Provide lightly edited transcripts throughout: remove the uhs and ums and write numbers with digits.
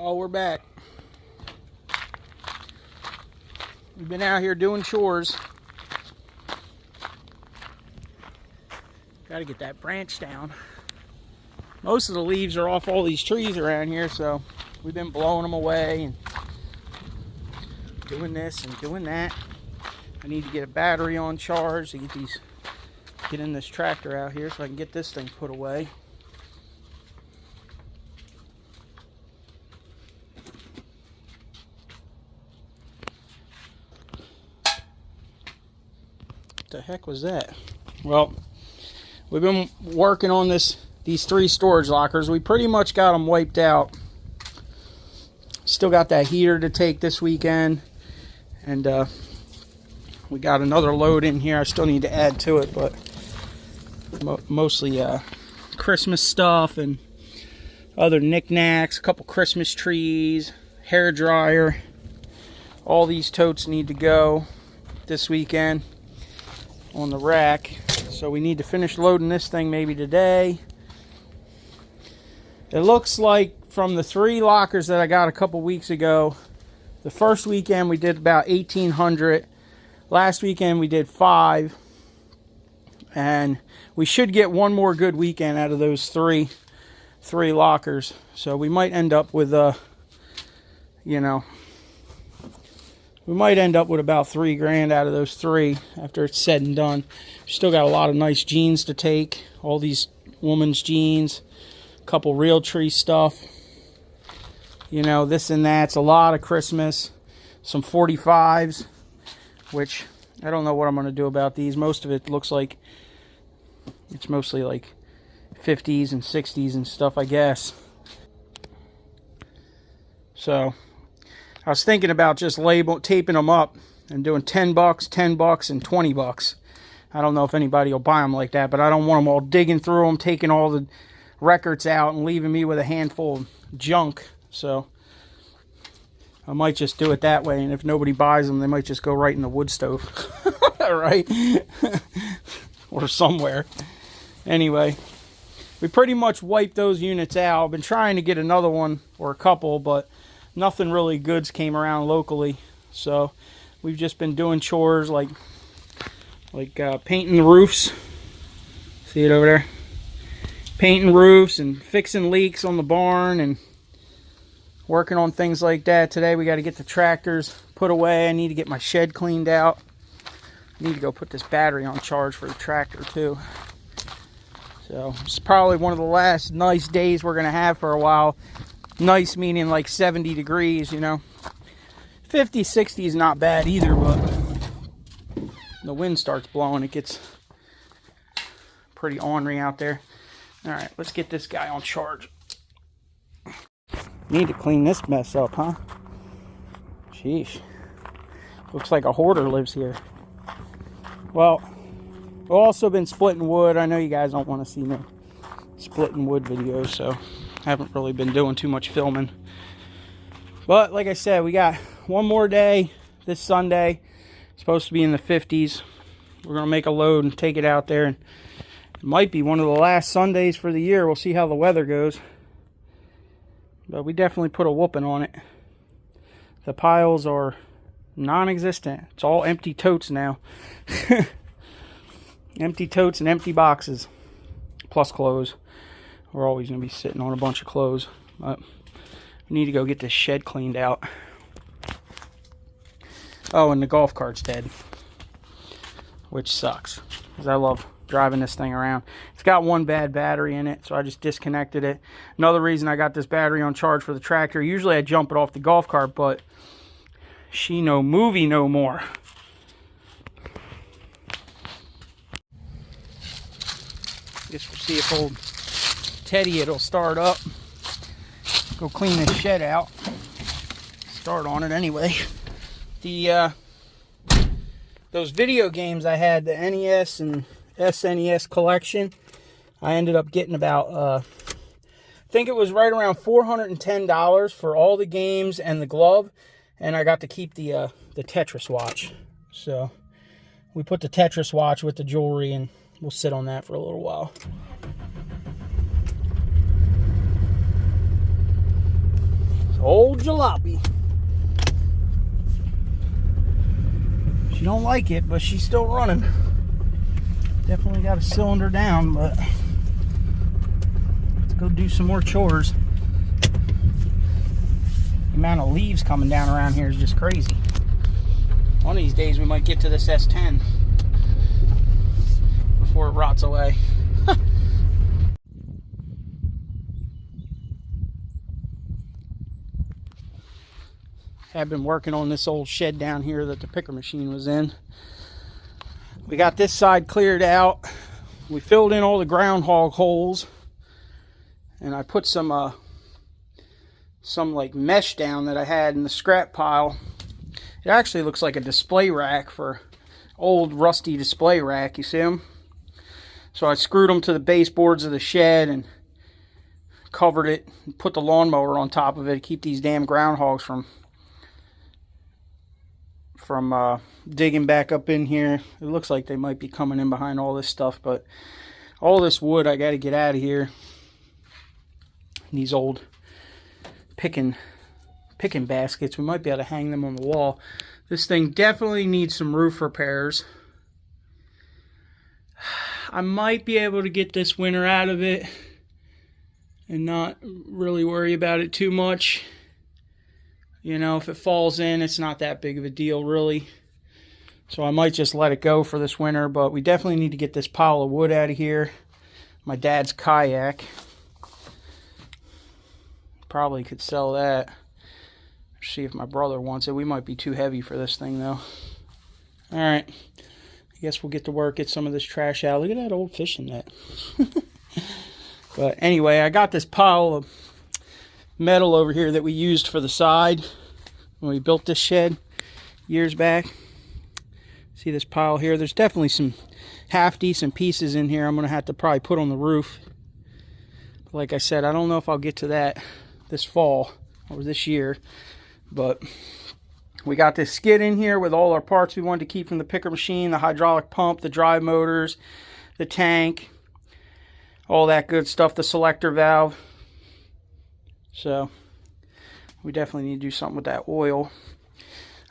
Oh, we're back. We've been out here doing chores. Got to get that branch down. Most of the leaves are off all these trees around here, so we've been blowing them away and doing this and doing that. I need to get a battery on charge to get in this tractor out here so I can get this thing put away. What the heck was that? Well, we've been working on these 3 storage lockers. We pretty much got them wiped out. Still got that heater to take this weekend, and we got another load in here. I still need to add to it, but mostly Christmas stuff and other knickknacks, a couple Christmas trees, hair dryer. All these totes need to go this weekend on the rack, so we need to finish loading this thing maybe today. It looks like from the 3 lockers that I got a couple weeks ago, the first weekend we did about 1,800. Last weekend we did 5, and we should get one more good weekend out of those three lockers. So we might end up with we might end up with about $3,000 out of those 3 after it's said and done. Still got a lot of nice jeans to take. All these women's jeans, a couple Realtree stuff. You know, this and that. It's a lot of Christmas. Some 45s, which I don't know what I'm going to do about these. Most of it looks like it's mostly like 50s and 60s and stuff, I guess. So I was thinking about just taping them up and doing $10, $10, and $20. I don't know if anybody will buy them like that, but I don't want them all digging through them, taking all the records out, and leaving me with a handful of junk. So I might just do it that way, and if nobody buys them, they might just go right in the wood stove. Right? Or somewhere. Anyway, we pretty much wiped those units out. I've been trying to get another one or a couple, but nothing really goods came around locally. So we've just been doing chores like painting the roofs. See it over there? Painting roofs and fixing leaks on the barn and working on things like that. Today we got to get the tractors put away. I need to get my shed cleaned out. I need to go put this battery on charge for the tractor too. So it's probably one of the last nice days we're going to have for a while. Nice meaning like 70 degrees, you know. 50, 60 is not bad either, but the wind starts blowing. It gets pretty ornery out there. All right, let's get this guy on charge. Need to clean this mess up, huh? Sheesh. Looks like a hoarder lives here. Well, we've also been splitting wood. I know you guys don't want to see me splitting wood videos, so I haven't really been doing too much filming. But like I said, we got one more day this Sunday. It's supposed to be in the 50s. We're going to make a load and take it out there. And it might be one of the last Sundays for the year. We'll see how the weather goes. But we definitely put a whooping on it. The piles are non-existent. It's all empty totes now. Empty totes and empty boxes. Plus clothes. We're always going to be sitting on a bunch of clothes. But we need to go get this shed cleaned out. Oh, and the golf cart's dead. Which sucks. Because I love driving this thing around. It's got one bad battery in it, so I just disconnected it. Another reason I got this battery on charge for the tractor. Usually I jump it off the golf cart, but she no movie no more. Guess we'll see if old Teddy it'll start up. Go clean this shed out. Start on it anyway. Those video games I had, the NES and SNES collection, I ended up getting about I think it was right around $410 for all the games and the glove, and I got to keep the Tetris watch. So we put the Tetris watch with the jewelry, and we'll sit on that for a little while. So jalopy. She don't like it, but she's still running. Definitely got a cylinder down, but let's go do some more chores. The amount of leaves coming down around here is just crazy. One of these days we might get to this S10 before it rots away. I've been working on this old shed down here that the picker machine was in. We got this side cleared out. We filled in all the groundhog holes, and I put some like mesh down that I had in the scrap pile. It actually looks like a display rack for old rusty display rack. You see them? So I screwed them to the baseboards of the shed and covered it and put the lawnmower on top of it to keep these damn groundhogs from digging back up in here. It looks like they might be coming in behind all this stuff, but all this wood I got to get out of here. These old picking baskets, we might be able to hang them on the wall. This thing definitely needs some roof repairs. I might be able to get this winter out of it and not really worry about it too much. You know, if it falls in, it's not that big of a deal, really. So I might just let it go for this winter, but we definitely need to get this pile of wood out of here. My dad's kayak. Probably could sell that. See if my brother wants it. We might be too heavy for this thing, though. Alright. I guess we'll get to work, get some of this trash out. Look at that old fishing net. But anyway, I got this pile of metal over here that we used for the side when we built this shed years back. See this pile here? There's definitely some half decent pieces in here I'm going to have to probably put on the roof. Like I said, I don't know if I'll get to that this fall or this year, but we got this skid in here with all our parts we wanted to keep from the picker machine, the hydraulic pump, the drive motors, the tank, all that good stuff, the selector valve. So we definitely need to do something with that oil.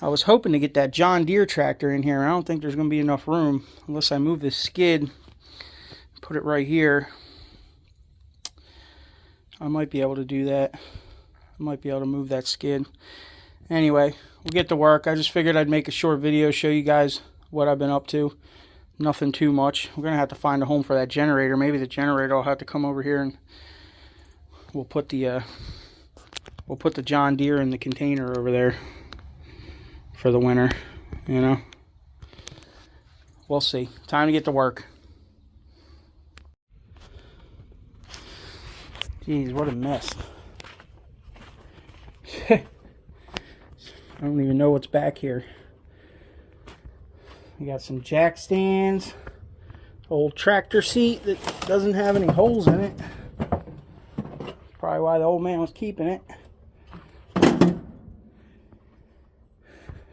I was hoping to get that John Deere tractor in here. I don't think there's going to be enough room unless I move this skid, put it right here. I might be able to do that. I might be able to move that skid. Anyway, we'll get to work. I just figured I'd make a short video, show you guys what I've been up to. Nothing too much. We're going to have to find a home for that generator. Maybe the generator will have to come over here and we'll put the John Deere in the container over there for the winter, you know. We'll see. Time to get to work. Jeez, what a mess. I don't even know what's back here. We got some jack stands, old tractor seat that doesn't have any holes in it. Probably why the old man was keeping it.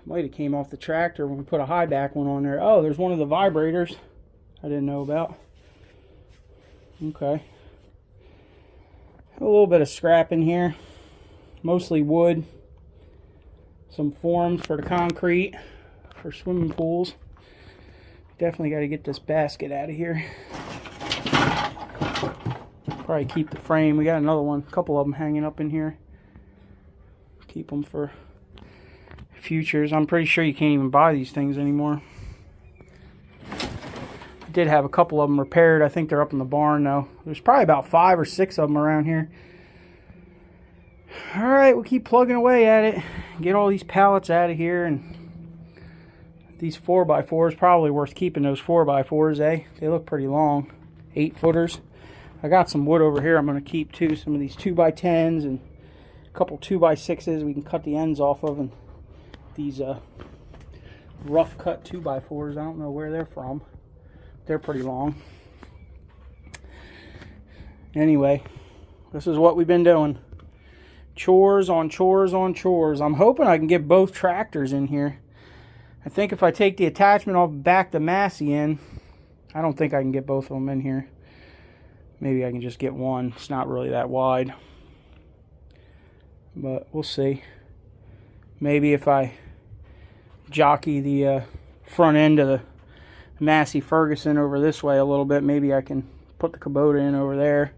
Might have came off the tractor when we put a high back one on there. Oh, there's one of the vibrators I didn't know about. Okay. A little bit of scrap in here. Mostly wood. Some forms for the concrete for swimming pools. Definitely got to get this basket out of here. Probably keep the frame. We got another one, a couple of them hanging up in here. Keep them for futures. I'm pretty sure you can't even buy these things anymore. I did have a couple of them repaired. I think they're up in the barn though. There's probably about 5 or 6 of them around here. Alright, we'll keep plugging away at it. Get all these pallets out of here, and these 4x4s, probably worth keeping those 4x4s, eh? They look pretty long. 8-footers. I got some wood over here I'm going to keep too. Some of these 2x10s and a couple 2x6s we can cut the ends off of, and these rough cut 2x4s. I don't know where they're from. They're pretty long. Anyway, this is what we've been doing. Chores on chores on chores. I'm hoping I can get both tractors in here. I think if I take the attachment off back the Massey in, I don't think I can get both of them in here. Maybe I can just get one. It's not really that wide. But we'll see. Maybe if I jockey the front end of the Massey Ferguson over this way a little bit, maybe I can put the Kubota in over there.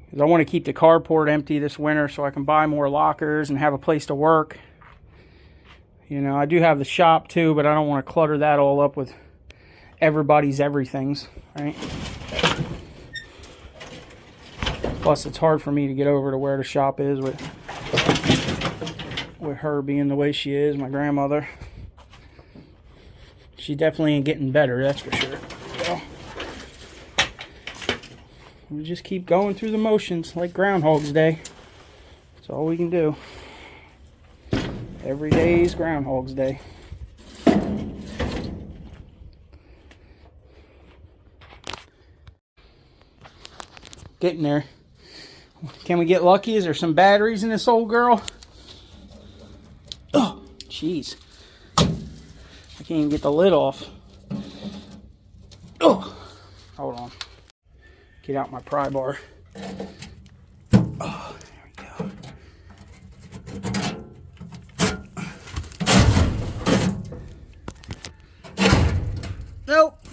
Because I want to keep the carport empty this winter so I can buy more lockers and have a place to work. You know, I do have the shop too, but I don't want to clutter that all up with everybody's everythings, right? Plus, it's hard for me to get over to where the shop is with her being the way she is, my grandmother. She definitely ain't getting better, that's for sure. So, we just keep going through the motions like Groundhogs Day. That's all we can do. Every day is Groundhogs Day. Getting there. Can we get lucky? Is there some batteries in this old girl? Oh, jeez. I can't even get the lid off. Oh, hold on. Get out my pry bar. Oh, there we go. Nope.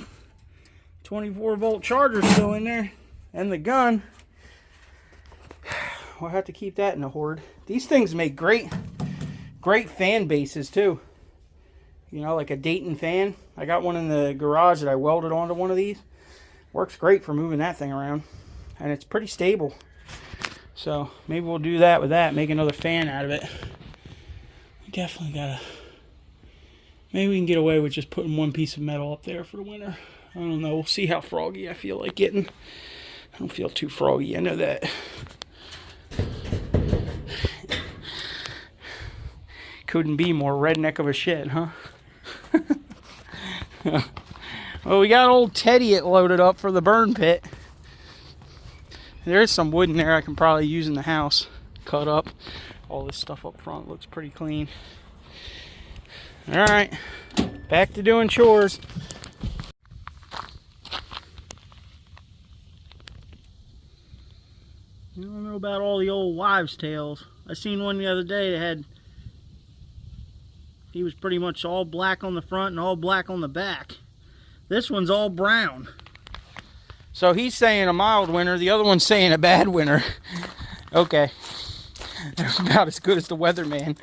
24-volt charger still in there. And the gun. We'll have to keep that in the hoard. These things make great fan bases too. You know, like a Dayton fan. I got one in the garage that I welded onto one of these. Works great for moving that thing around. And it's pretty stable. So maybe we'll do that with that. Make another fan out of it. We definitely gotta... Maybe we can get away with just putting one piece of metal up there for the winter. I don't know. We'll see how froggy I feel like getting. I don't feel too froggy. I know that. Couldn't be more redneck of a shed, huh? Well, we got old Teddy it loaded up for the burn pit. There's some wood in there I can probably use in the house. Cut up. All this stuff up front looks pretty clean. Alright. Back to doing chores. I don't know about all the old wives' tales. I seen one the other day that had... He was pretty much all black on the front and all black on the back. This one's all brown. So he's saying a mild winter, the other one's saying a bad winter. Okay. That's about as good as the weatherman.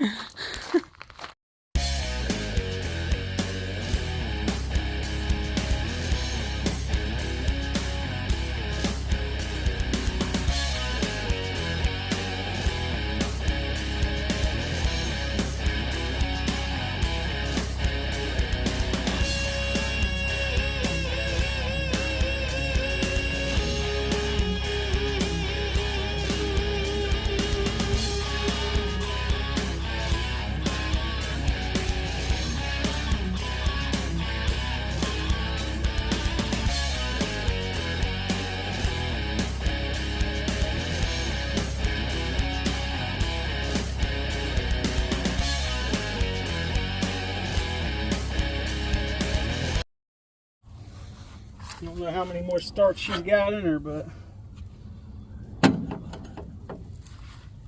I don't know how many more starts she's got in her, but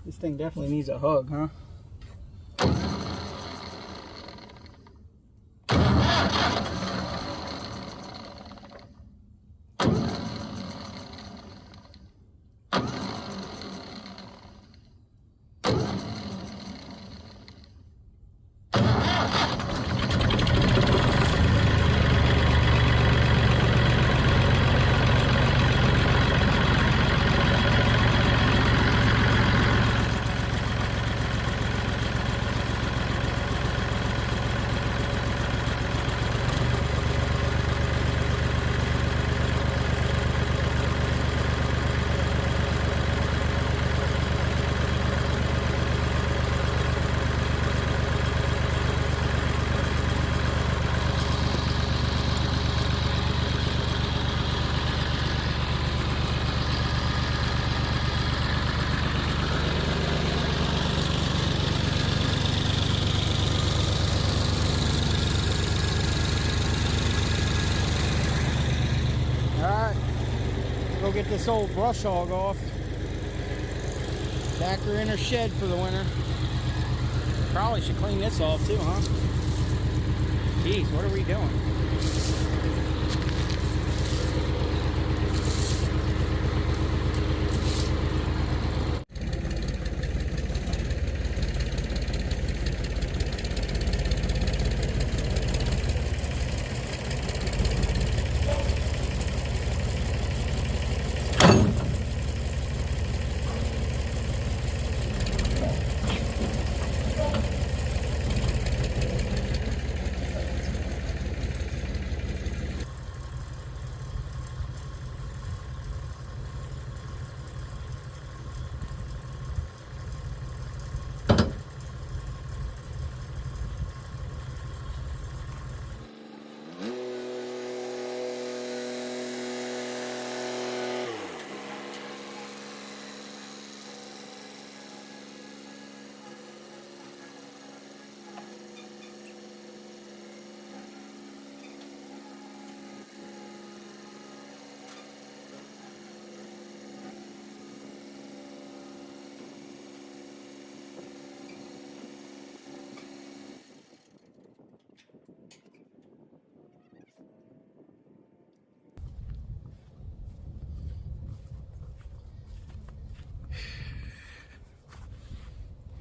this thing definitely needs a hug, huh? Go get this old brush hog off. Back her in her shed for the winter. Probably should clean this off too, huh? Jeez, what are we doing?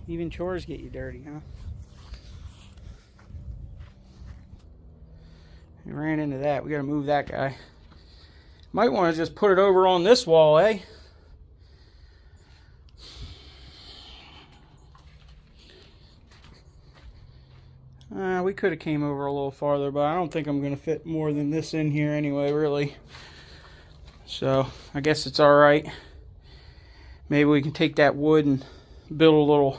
Even chores get you dirty, huh? We ran into that. We gotta move that guy. Might want to just put it over on this wall, eh? We could have came over a little farther, but I don't think I'm gonna fit more than this in here anyway, really. So I guess it's all right. Maybe we can take that wood and build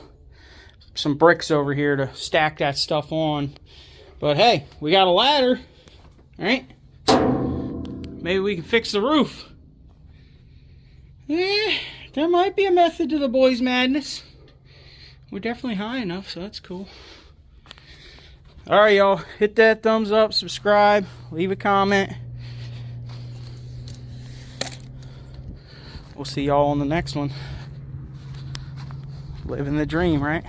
some bricks over here to stack that stuff on. But hey, we got a ladder, all right? Maybe we can fix the roof. Yeah, there might be a method to the boys' madness. We're definitely high enough, so that's cool. All right, y'all, hit that thumbs up, subscribe, leave a comment. We'll see y'all on the next one. Living the dream, right?